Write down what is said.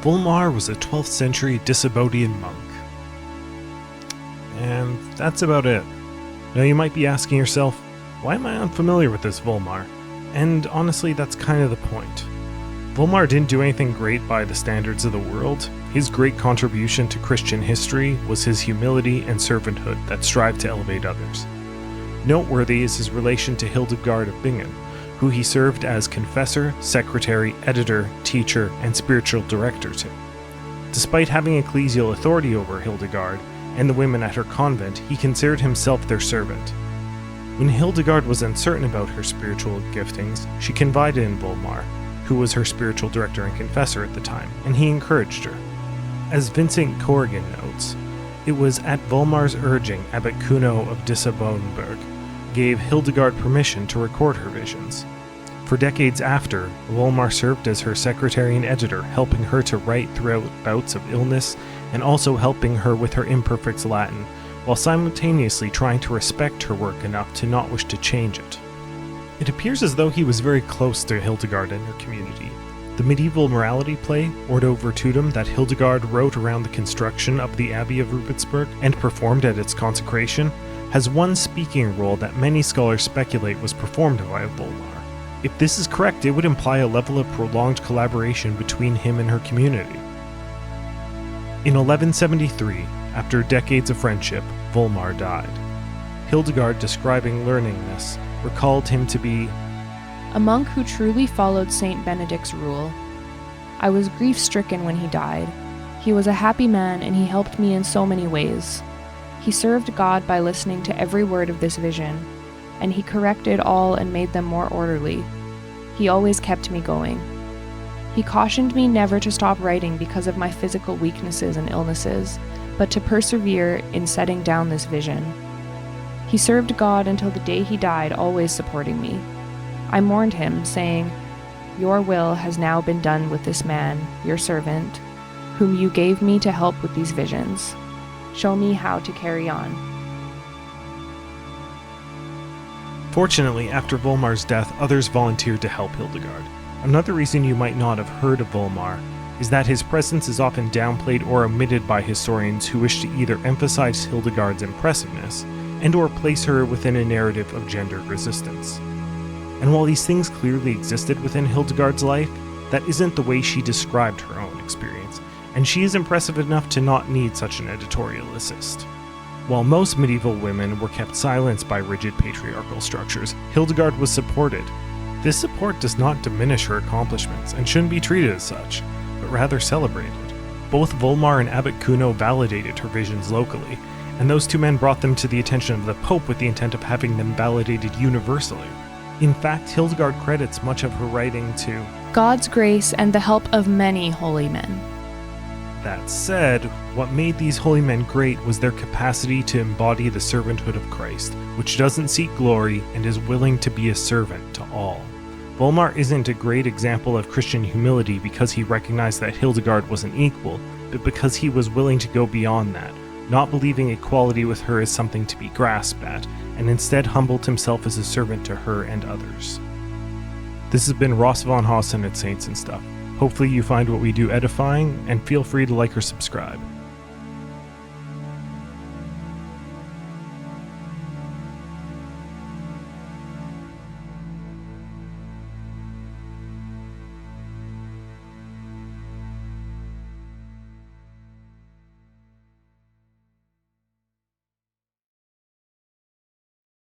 Volmar was a 12th century Disibodian monk. And that's about it. Now you might be asking yourself, why am I unfamiliar with this Volmar? And honestly, that's kind of the point. Volmar didn't do anything great by the standards of the world. His great contribution to Christian history was his humility and servanthood that strived to elevate others. Noteworthy is his relation to Hildegard of Bingen, who he served as confessor, secretary, editor, teacher, and spiritual director to. Despite having ecclesial authority over Hildegard and the women at her convent, he considered himself their servant. When Hildegard was uncertain about her spiritual giftings, she confided in Volmar, who was her spiritual director and confessor at the time, and he encouraged her. As Vincent Corrigan notes, it was at Volmar's urging Abbot Kuno of Disibodian gave Hildegard permission to record her visions. For decades after, Volmar served as her secretary and editor, helping her to write throughout bouts of illness and also helping her with her imperfect Latin, while simultaneously trying to respect her work enough to not wish to change it. It appears as though he was very close to Hildegard and her community. The medieval morality play, Ordo Virtutum, that Hildegard wrote around the construction of the Abbey of Rupertsberg and performed at its consecration, has one speaking role that many scholars speculate was performed by Volmar. If this is correct, it would imply a level of prolonged collaboration between him and her community. In 1173, after decades of friendship, Volmar died. Hildegard, describing learning this, recalled him to be a monk who truly followed Saint Benedict's rule. I was grief-stricken when he died. He was a happy man and he helped me in so many ways. He served God by listening to every word of this vision, and he corrected all and made them more orderly. He always kept me going. He cautioned me never to stop writing because of my physical weaknesses and illnesses, but to persevere in setting down this vision. He served God until the day he died, always supporting me. I mourned him, saying, "Your will has now been done with this man, your servant, whom you gave me to help with these visions. Show me how to carry on." Fortunately, after Volmar's death, others volunteered to help Hildegard. Another reason you might not have heard of Volmar is that his presence is often downplayed or omitted by historians who wish to either emphasize Hildegard's impressiveness and or place her within a narrative of gendered resistance. And while these things clearly existed within Hildegard's life, that isn't the way she described her own experience, and she is impressive enough to not need such an editorial assist. While most medieval women were kept silenced by rigid patriarchal structures, Hildegard was supported. This support does not diminish her accomplishments and shouldn't be treated as such, but rather celebrated. Both Volmar and Abbot Kuno validated her visions locally, and those two men brought them to the attention of the Pope with the intent of having them validated universally. In fact, Hildegard credits much of her writing to God's grace and the help of many holy men. That said, what made these holy men great was their capacity to embody the servanthood of Christ, which doesn't seek glory and is willing to be a servant to all. Volmar isn't a great example of Christian humility because he recognized that Hildegard was an equal, but because he was willing to go beyond that, not believing equality with her as something to be grasped at, and instead humbled himself as a servant to her and others. This has been Ross von Hausen at Saints and Stuff. Hopefully you find what we do edifying, and feel free to like or subscribe.